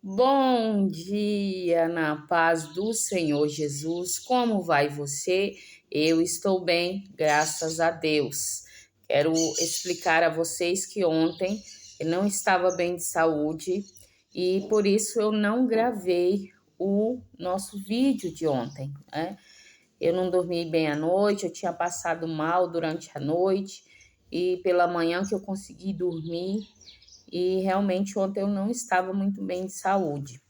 Bom dia, na paz do Senhor Jesus. Como vai você? Eu estou bem, graças a Deus. Quero explicar a vocês que ontem eu não estava bem de saúde e por isso eu não gravei o nosso vídeo de ontem, né? Eu não dormi bem à noite, eu tinha passado mal durante a noite e pela manhã que eu consegui dormir. E realmente ontem eu não estava muito bem de saúde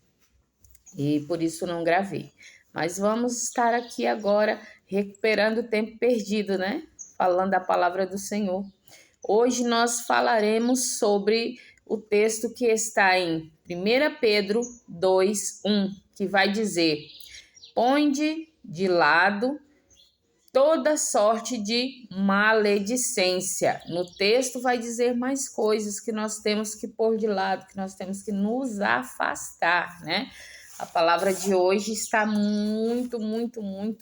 e por isso não gravei. Mas vamos estar aqui agora recuperando o tempo perdido, né? Falando a palavra do Senhor. Hoje nós falaremos sobre o texto que está em 1 Pedro 2:1, que vai dizer: Ponde de lado toda sorte de maledicência. No texto vai dizer mais coisas que nós temos que pôr de lado, que nós temos que nos afastar, né? A palavra de hoje está muito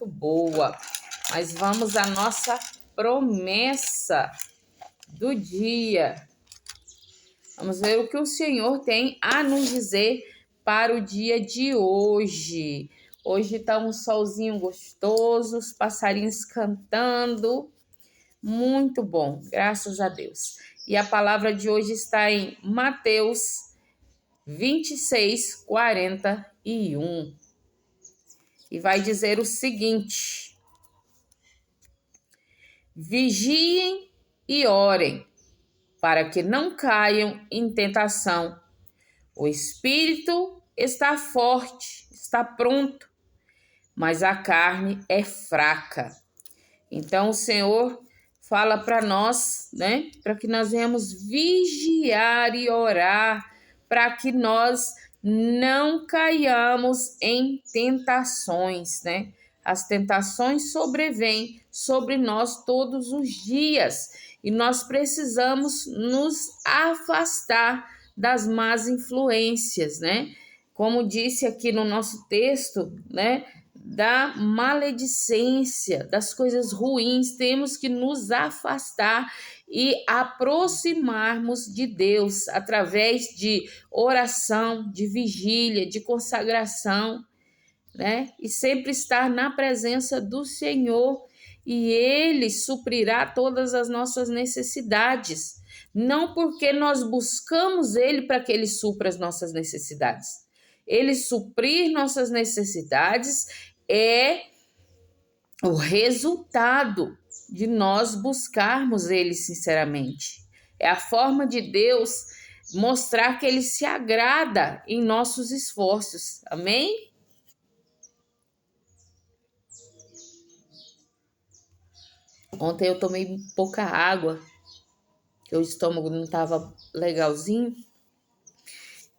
boa. Mas vamos à nossa promessa do dia. Vamos ver o que o Senhor tem a nos dizer para o dia de hoje. Hoje está um solzinho gostoso, os passarinhos cantando. Muito bom, graças a Deus. E a palavra de hoje está em Mateus 26:41. E vai dizer o seguinte: Vigiem e orem, para que não caiam em tentação. O espírito está forte, está pronto, mas a carne é fraca. Então o Senhor fala para nós, né, para que nós venhamos vigiar e orar, para que nós não caiamos em tentações, né? As tentações sobrevêm sobre nós todos os dias e nós precisamos nos afastar das más influências, né? Como disse aqui no nosso texto, né? Da maledicência, das coisas ruins, temos que nos afastar e aproximarmos de Deus através de oração, de vigília, de consagração, né? E sempre estar na presença do Senhor e Ele suprirá todas as nossas necessidades. Não porque nós buscamos Ele para que Ele supra as nossas necessidades. Ele suprir nossas necessidades é o resultado de nós buscarmos Ele sinceramente. É a forma de Deus mostrar que Ele se agrada em nossos esforços. Amém? Ontem eu tomei pouca água, que o estômago não estava legalzinho.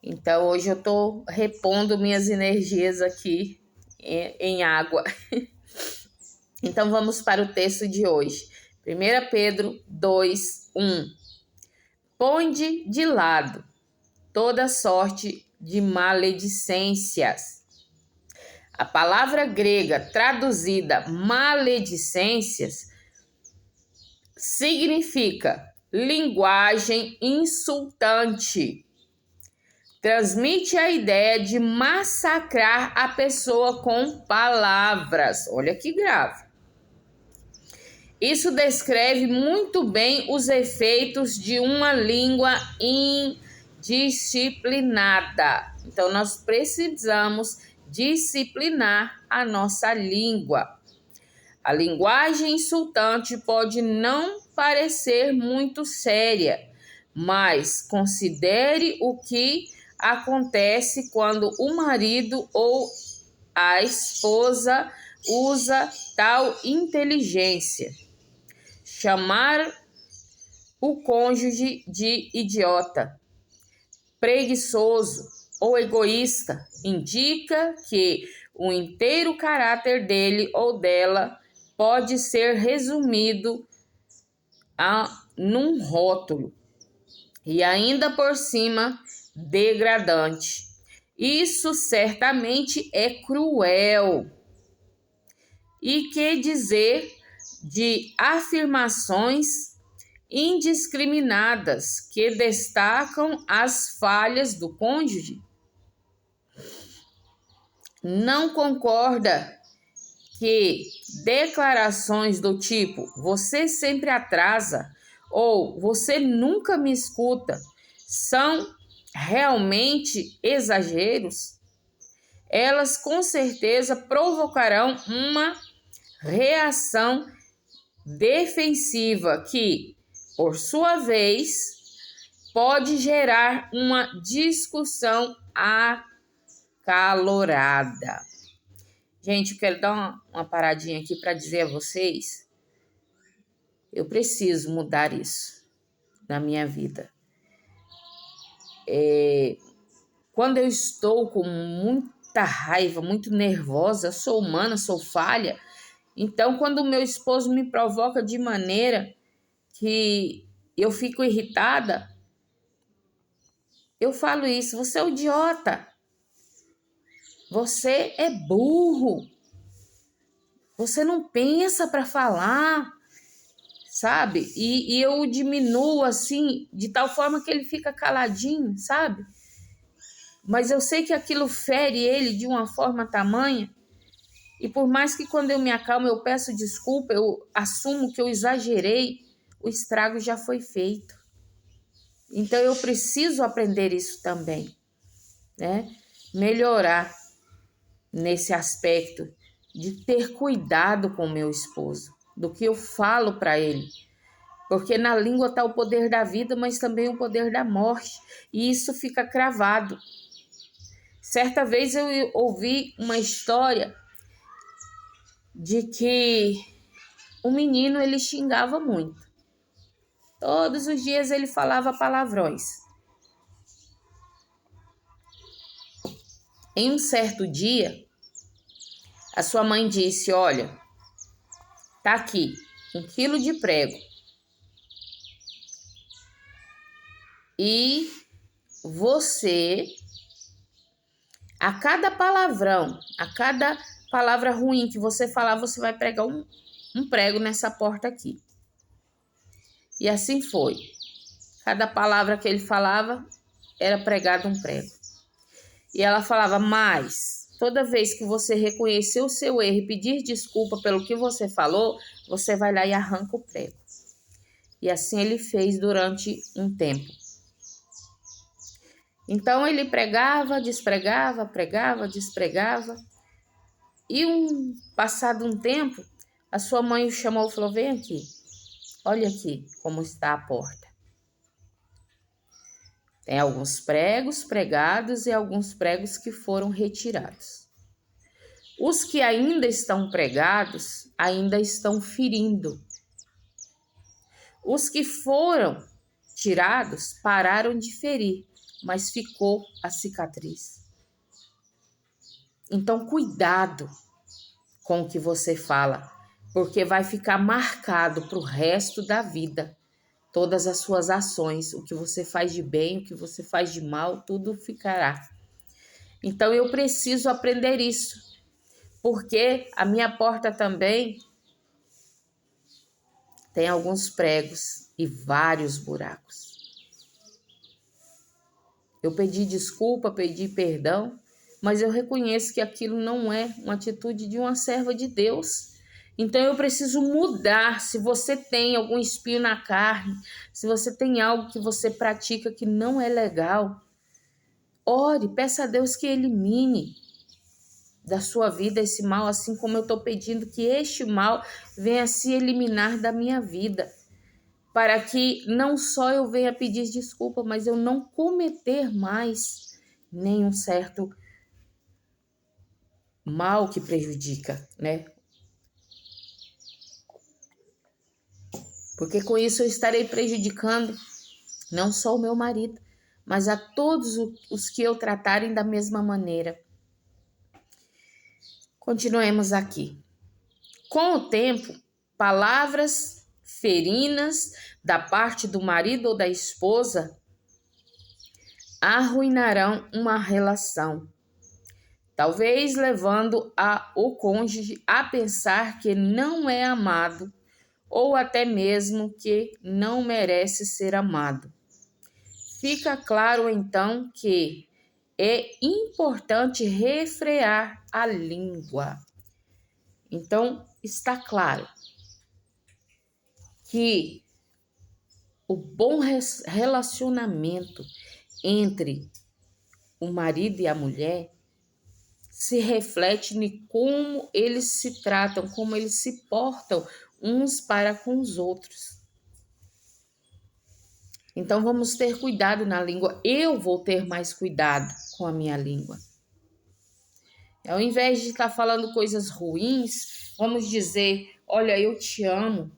Então hoje eu estou repondo minhas energias aqui em água. Então vamos para o texto de hoje. 1 Pedro 2:1. Ponde de lado toda sorte de maledicências. A palavra grega traduzida maledicências significa linguagem insultante. Transmite a ideia de massacrar a pessoa com palavras. Olha que grave. Isso descreve muito bem os efeitos de uma língua indisciplinada. Então, nós precisamos disciplinar a nossa língua. A linguagem insultante pode não parecer muito séria, mas considere o que acontece quando o marido ou a esposa usa tal inteligência. Chamar o cônjuge de idiota, preguiçoso ou egoísta indica que o inteiro caráter dele ou dela pode ser resumido num rótulo e ainda por cima degradante. Isso certamente é cruel. E que dizer de afirmações indiscriminadas que destacam as falhas do cônjuge? não concorda que declarações do tipo "você sempre atrasa" ou "você nunca me escuta" são realmente exageros, elas com certeza provocarão uma reação defensiva que, por sua vez, pode gerar uma discussão acalorada. Gente, eu quero dar uma paradinha aqui para dizer a vocês, eu preciso mudar isso na minha vida. Quando eu estou com muita raiva, muito nervosa, sou humana, sou falha, então quando o meu esposo me provoca de maneira que eu fico irritada, eu falo isso: você é um idiota, você é burro, você não pensa para falar, sabe? E eu diminuo assim, de tal forma que ele fica caladinho, sabe? Mas eu sei que aquilo fere ele de uma forma tamanha, e por mais que quando eu me acalmo eu peço desculpa, eu assumo que eu exagerei, o estrago já foi feito. Então eu preciso aprender isso também, né? Melhorar nesse aspecto de ter cuidado com o meu esposo, do que eu falo para ele. Porque na língua está o poder da vida, mas também o poder da morte. E isso fica cravado. Certa vez eu ouvi uma história de que o menino ele xingava muito. Todos os dias ele falava palavrões. Em um certo dia, a sua mãe disse: olha, tá aqui 1 quilo de prego. E você, a cada palavrão, a cada palavra ruim que você falar, você vai pregar um prego nessa porta aqui. E assim foi. Cada palavra que ele falava era pregado um prego. E ela falava: mas toda vez que você reconhecer o seu erro e pedir desculpa pelo que você falou, você vai lá e arranca o prego. E assim ele fez durante um tempo. Então ele pregava, despregava, pregava, despregava. E passado um tempo, a sua mãe o chamou e falou: vem aqui, olha aqui como está a porta. Tem alguns pregos pregados e alguns pregos que foram retirados. Os que ainda estão pregados, ainda estão ferindo. Os que foram tirados, pararam de ferir, mas ficou a cicatriz. Então, cuidado com o que você fala, porque vai ficar marcado para o resto da vida. Todas as suas ações, o que você faz de bem, o que você faz de mal, tudo ficará. Então, eu preciso aprender isso, porque a minha porta também tem alguns pregos e vários buracos. Eu pedi desculpa, pedi perdão, mas eu reconheço que aquilo não é uma atitude de uma serva de Deus. Então eu preciso mudar. Se você tem algum espinho na carne, se você tem algo que você pratica que não é legal, ore, peça a Deus que elimine da sua vida esse mal, assim como eu estou pedindo que este mal venha se eliminar da minha vida, para que não só eu venha pedir desculpa, mas eu não cometer mais nenhum certo mal que prejudica, né? Porque com isso eu estarei prejudicando não só o meu marido, mas a todos os que eu tratarem da mesma maneira. Continuemos aqui. Com o tempo, palavras ferinas da parte do marido ou da esposa arruinarão uma relação, talvez levando o cônjuge a pensar que não é amado ou até mesmo que não merece ser amado. Fica claro então que é importante refrear a língua. Então, está claro que o bom relacionamento entre o marido e a mulher se reflete em como eles se tratam, como eles se portam uns para com os outros. Então vamos ter cuidado na língua. Eu vou ter mais cuidado com a minha língua. Ao invés de estar falando coisas ruins, vamos dizer: olha, eu te amo,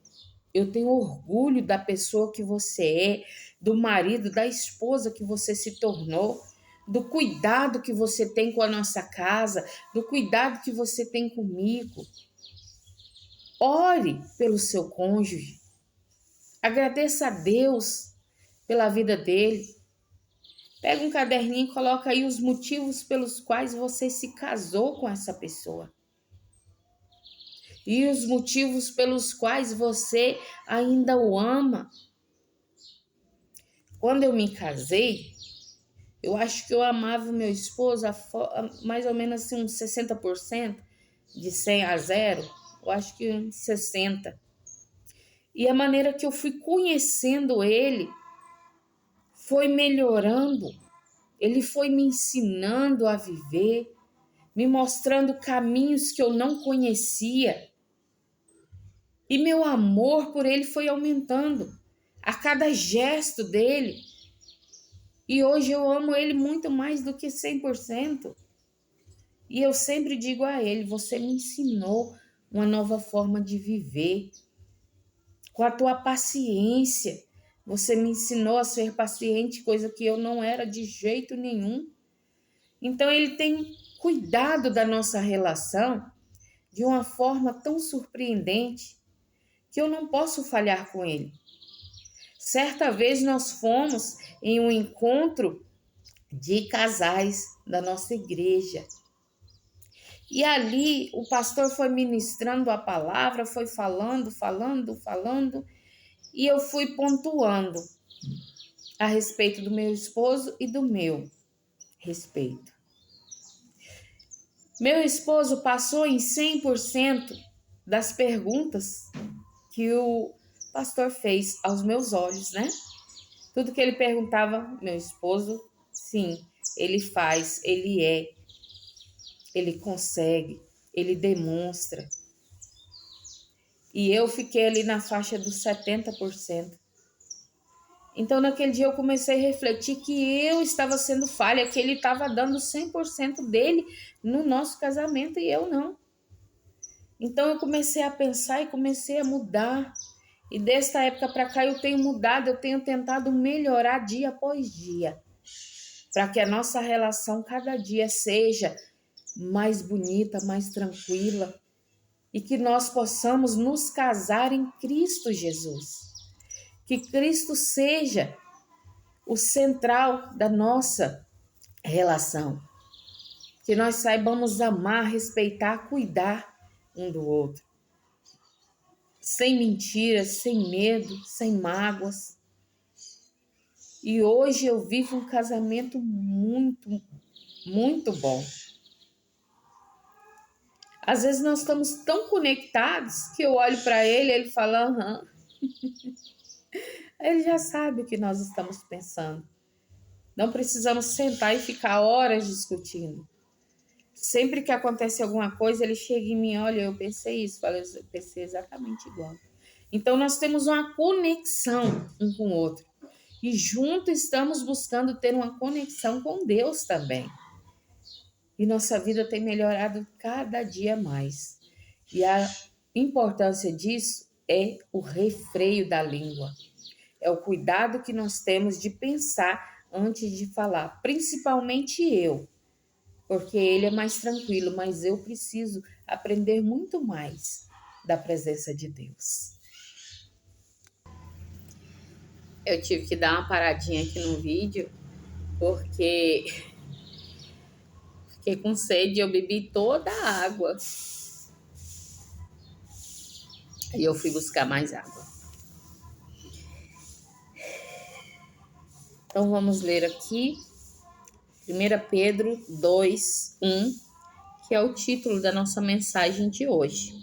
eu tenho orgulho da pessoa que você é, do marido, da esposa que você se tornou, do cuidado que você tem com a nossa casa, do cuidado que você tem comigo. Ore pelo seu cônjuge. Agradeça a Deus pela vida dele. Pega um caderninho e coloca aí os motivos pelos quais você se casou com essa pessoa. E os motivos pelos quais você ainda o ama. Quando eu me casei, eu acho que eu amava o meu esposo mais ou menos assim, uns 60%, de 100 a 0. Eu acho que uns 60%. E a maneira que eu fui conhecendo ele foi melhorando. Ele foi me ensinando a viver, me mostrando caminhos que eu não conhecia. E meu amor por ele foi aumentando a cada gesto dele. E hoje eu amo ele muito mais do que 100%. E eu sempre digo a ele: você me ensinou uma nova forma de viver. Com a tua paciência, você me ensinou a ser paciente, coisa que eu não era de jeito nenhum. Então ele tem cuidado da nossa relação de uma forma tão surpreendente que eu não posso falhar com ele. Certa vez nós fomos em um encontro de casais da nossa igreja. E ali o pastor foi ministrando a palavra, foi falando, e eu fui pontuando a respeito do meu esposo e do meu respeito. Meu esposo passou em 100% das perguntas que o pastor fez aos meus olhos, né? Tudo que ele perguntava, meu esposo, sim, ele faz, ele é, ele consegue, ele demonstra. E eu fiquei ali na faixa dos 70%. Então, naquele dia eu comecei a refletir que eu estava sendo falha, que ele estava dando 100% dele no nosso casamento e eu não. Então, eu comecei a pensar e comecei a mudar. E desta época para cá eu tenho mudado, eu tenho tentado melhorar dia após dia, para que a nossa relação cada dia seja mais bonita, mais tranquila e que nós possamos nos casar em Cristo Jesus. Que Cristo seja o central da nossa relação. Que nós saibamos amar, respeitar, cuidar um do outro. Sem mentiras, sem medo, sem mágoas. E hoje eu vivo um casamento muito, muito bom. Às vezes nós estamos tão conectados que eu olho para ele e ele fala, aham. Ele já sabe o que nós estamos pensando. Não precisamos sentar e ficar horas discutindo. Sempre que acontece alguma coisa, ele chega em mim, olha, eu pensei isso, eu pensei exatamente igual. Então nós temos uma conexão um com o outro. E juntos estamos buscando ter uma conexão com Deus também. E nossa vida tem melhorado cada dia mais. E a importância disso é o refreio da língua. É o cuidado que nós temos de pensar antes de falar, principalmente eu, porque ele é mais tranquilo, mas eu preciso aprender muito mais da presença de Deus. Eu tive que dar uma paradinha aqui no vídeo, porque fiquei com sede e eu bebi toda a água. E eu fui buscar mais água. Então vamos ler aqui 1 Pedro 2:1, que é o título da nossa mensagem de hoje.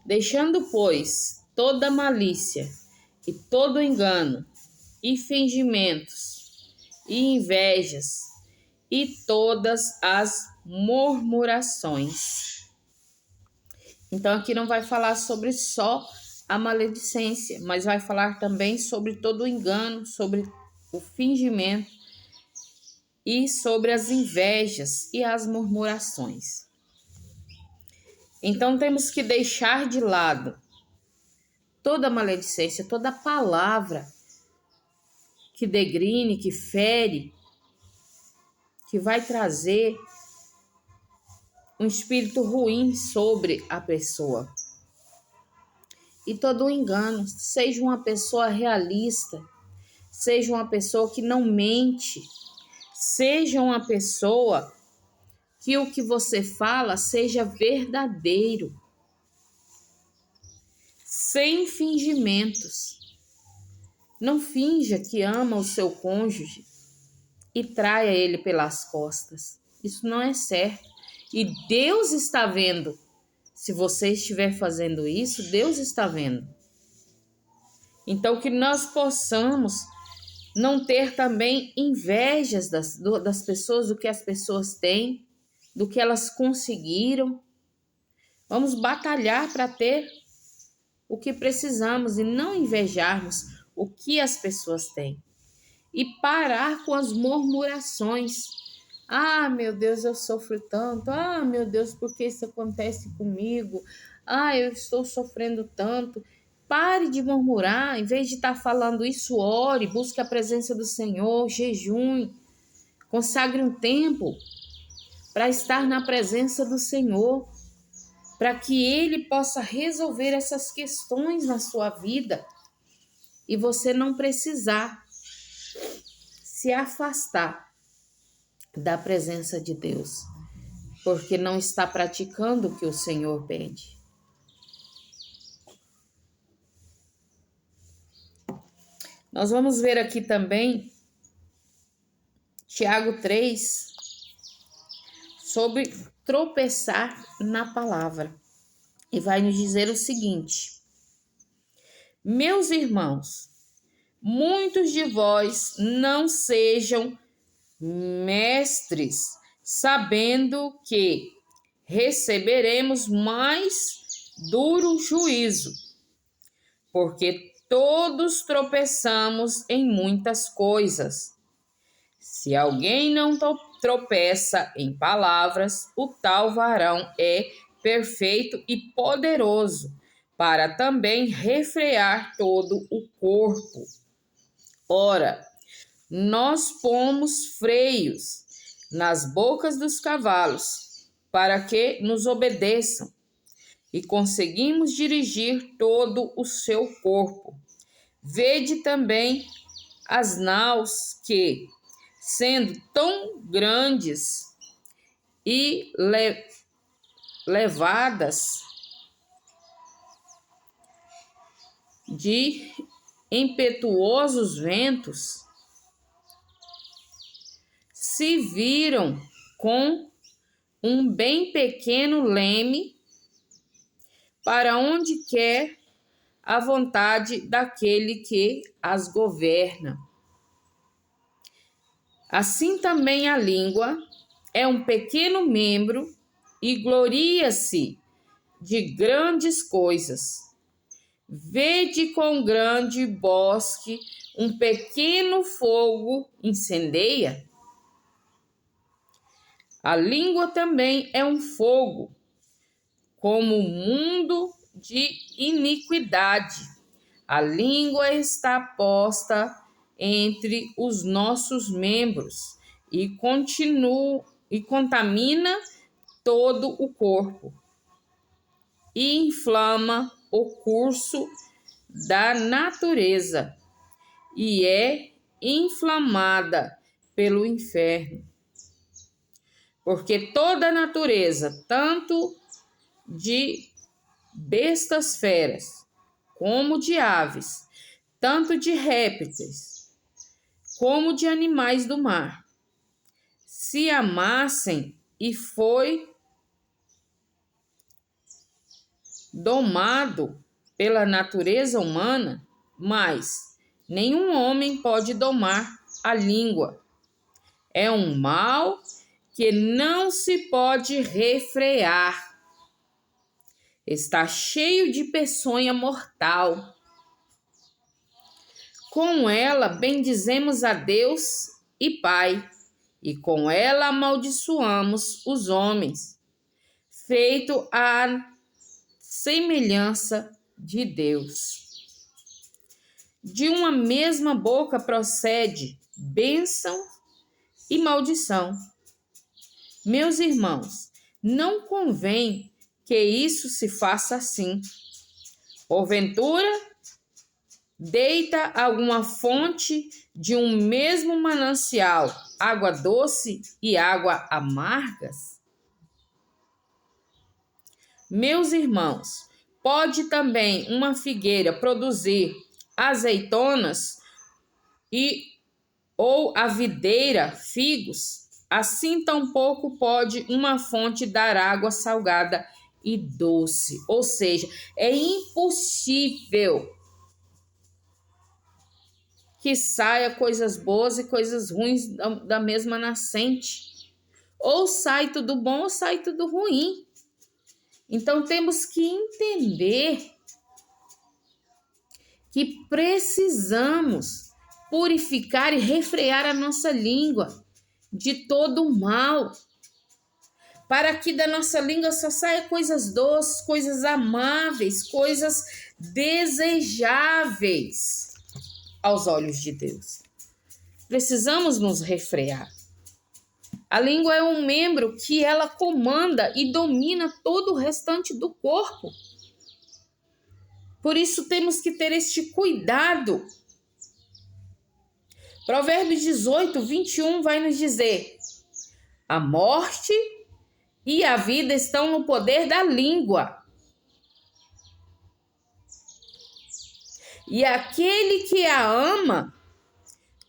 Deixando, pois, toda malícia e todo engano, e fingimentos, e invejas, e todas as murmurações. Então, aqui não vai falar sobre só a maledicência, mas vai falar também sobre todo o engano, sobre o fingimento e sobre as invejas e as murmurações. Então, temos que deixar de lado toda maledicência, toda palavra que degrine, que fere, que vai trazer um espírito ruim sobre a pessoa. E todo o engano, seja uma pessoa realista, seja uma pessoa que não mente, seja uma pessoa que o que você fala seja verdadeiro, sem fingimentos. Não finja que ama o seu cônjuge e traia ele pelas costas. Isso não é certo. E Deus está vendo. Se você estiver fazendo isso, Deus está vendo. Então, que nós possamos não ter também invejas das pessoas, do que as pessoas têm, do que elas conseguiram. Vamos batalhar para ter o que precisamos e não invejarmos o que as pessoas têm. E parar com as murmurações. Ah, meu Deus, eu sofro tanto. Ah, meu Deus, por que isso acontece comigo? Ah, eu estou sofrendo tanto. Pare de murmurar. Em vez de estar falando isso, ore, busque a presença do Senhor, jejum, consagre um tempo para estar na presença do Senhor, para que Ele possa resolver essas questões na sua vida e você não precisar se afastar da presença de Deus, porque não está praticando o que o Senhor pede. Nós vamos ver aqui também Tiago 3, sobre tropeçar na palavra. E vai nos dizer o seguinte: meus irmãos, muitos de vós não sejam mestres, sabendo que receberemos mais duro juízo, porque todos tropeçamos em muitas coisas. Se alguém não tropeça em palavras, o tal varão é perfeito e poderoso para também refrear todo o corpo. Ora, nós pomos freios nas bocas dos cavalos para que nos obedeçam e conseguimos dirigir todo o seu corpo. Vede também as naus que, sendo tão grandes e levadas de impetuosos ventos, se viram com um bem pequeno leme para onde quer a vontade daquele que as governa. Assim também a língua é um pequeno membro e gloria-se de grandes coisas. Vede quão grande bosque um pequeno fogo incendeia. A língua também é um fogo, como um mundo de iniquidade. A língua está posta entre os nossos membros e contamina todo o corpo e inflama o curso da natureza e é inflamada pelo inferno. Porque toda a natureza, tanto de bestas feras, como de aves, tanto de répteis, como de animais do mar, se amassem e foi domado pela natureza humana, mas nenhum homem pode domar a língua. É um mal que não se pode refrear. Está cheio de peçonha mortal. Com ela bendizemos a Deus e Pai, e com ela amaldiçoamos os homens, feito à semelhança de Deus. De uma mesma boca procede bênção e maldição. Meus irmãos, não convém que isso se faça assim. Porventura, deita alguma fonte de um mesmo manancial água doce e água amargas? Meus irmãos, pode também uma figueira produzir azeitonas ou a videira figos? Assim tampouco pode uma fonte dar água salgada e doce. Ou seja, é impossível que saia coisas boas e coisas ruins da mesma nascente. Ou sai tudo bom ou sai tudo ruim. Então temos que entender que precisamos purificar e refrear a nossa língua de todo o mal, para que da nossa língua só saia coisas doces, coisas amáveis, coisas desejáveis aos olhos de Deus. Precisamos nos refrear. A língua é um membro que ela comanda e domina todo o restante do corpo. Por isso temos que ter este cuidado. Provérbios 18, 21 vai nos dizer: a morte e a vida estão no poder da língua. E aquele que a ama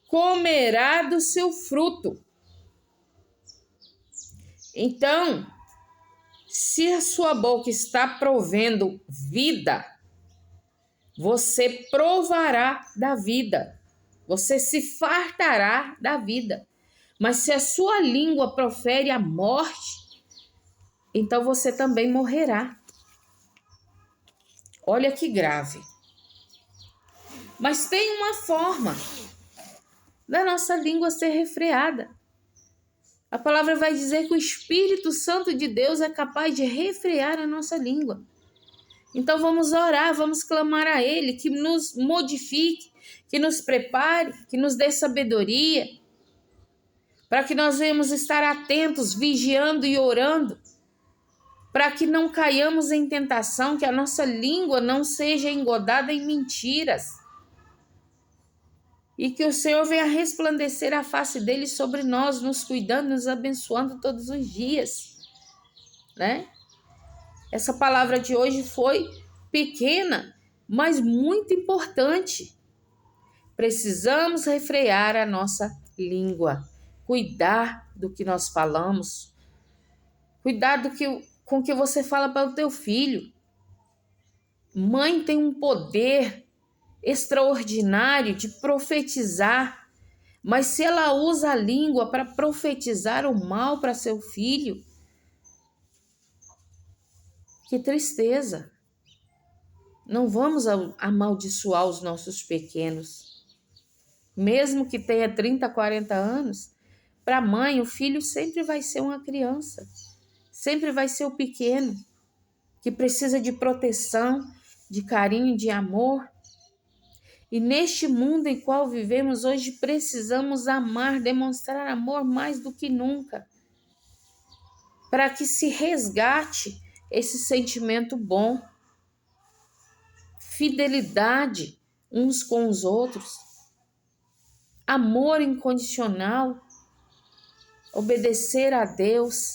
comerá do seu fruto. Então, se a sua boca está provendo vida, você provará da vida. Você se fartará da vida. Mas se a sua língua profere a morte, então você também morrerá. Olha que grave. Mas tem uma forma da nossa língua ser refreada. A palavra vai dizer que o Espírito Santo de Deus é capaz de refrear a nossa língua. Então vamos orar, vamos clamar a Ele que nos modifique, que nos prepare, que nos dê sabedoria, para que nós venhamos estar atentos, vigiando e orando, para que não caiamos em tentação, que a nossa língua não seja engodada em mentiras. E que o Senhor venha resplandecer a face dele sobre nós, nos cuidando, nos abençoando todos os dias, né? Essa palavra de hoje foi pequena, mas muito importante. Precisamos refrear a nossa língua, cuidar do que nós falamos, cuidar com o que você fala para o teu filho. Mãe tem um poder extraordinário de profetizar, mas se ela usa a língua para profetizar o mal para seu filho, que tristeza. Não vamos amaldiçoar os nossos pequenos. Mesmo que tenha 30, 40 anos, para a mãe, o filho sempre vai ser uma criança. Sempre vai ser o pequeno, que precisa de proteção, de carinho, de amor. E neste mundo em qual vivemos hoje, precisamos amar, demonstrar amor mais do que nunca, para que se resgate esse sentimento bom, fidelidade uns com os outros, amor incondicional, obedecer a Deus,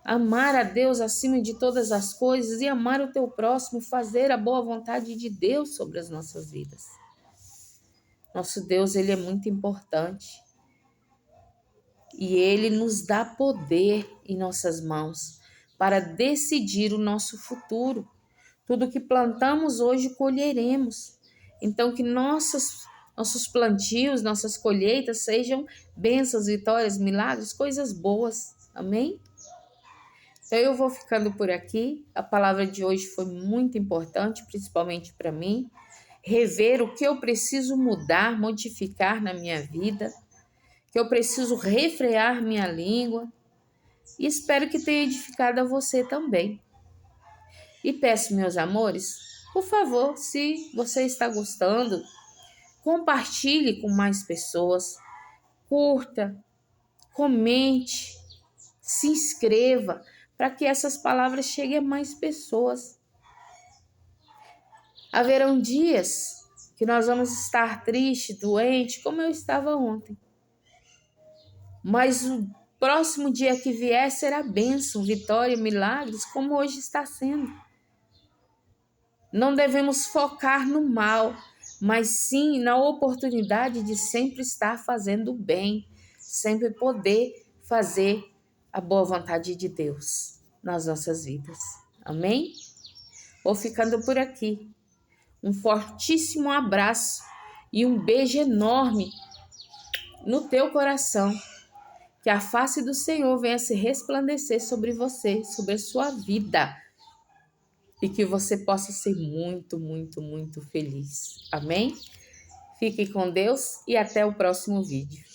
amar a Deus acima de todas as coisas e amar o teu próximo, fazer a boa vontade de Deus sobre as nossas vidas. Nosso Deus, ele é muito importante. e Ele nos dá poder em nossas mãos para decidir o nosso futuro. Tudo que plantamos hoje colheremos. Então, que nossos plantios, nossas colheitas sejam bênçãos, vitórias, milagres, coisas boas. Amém? Então, eu vou ficando por aqui. A palavra de hoje foi muito importante, principalmente para mim. Rever o que eu preciso mudar, modificar na minha vida, que eu preciso refrear minha língua. E espero que tenha edificado a você também. E peço, meus amores, por favor, se você está gostando, compartilhe com mais pessoas, curta, comente, se inscreva, para que essas palavras cheguem a mais pessoas. Haverão dias que nós vamos estar triste, doente, como eu estava ontem. Mas o próximo dia que vier será bênção, vitória, milagres, como hoje está sendo. Não devemos focar no mal, mas sim na oportunidade de sempre estar fazendo o bem, sempre poder fazer a boa vontade de Deus nas nossas vidas. Amém? Vou ficando por aqui. Um fortíssimo abraço e um beijo enorme no teu coração. Que a face do Senhor venha se resplandecer sobre você, sobre a sua vida. E que você possa ser muito, muito, muito feliz. Amém? Fique com Deus e até o próximo vídeo.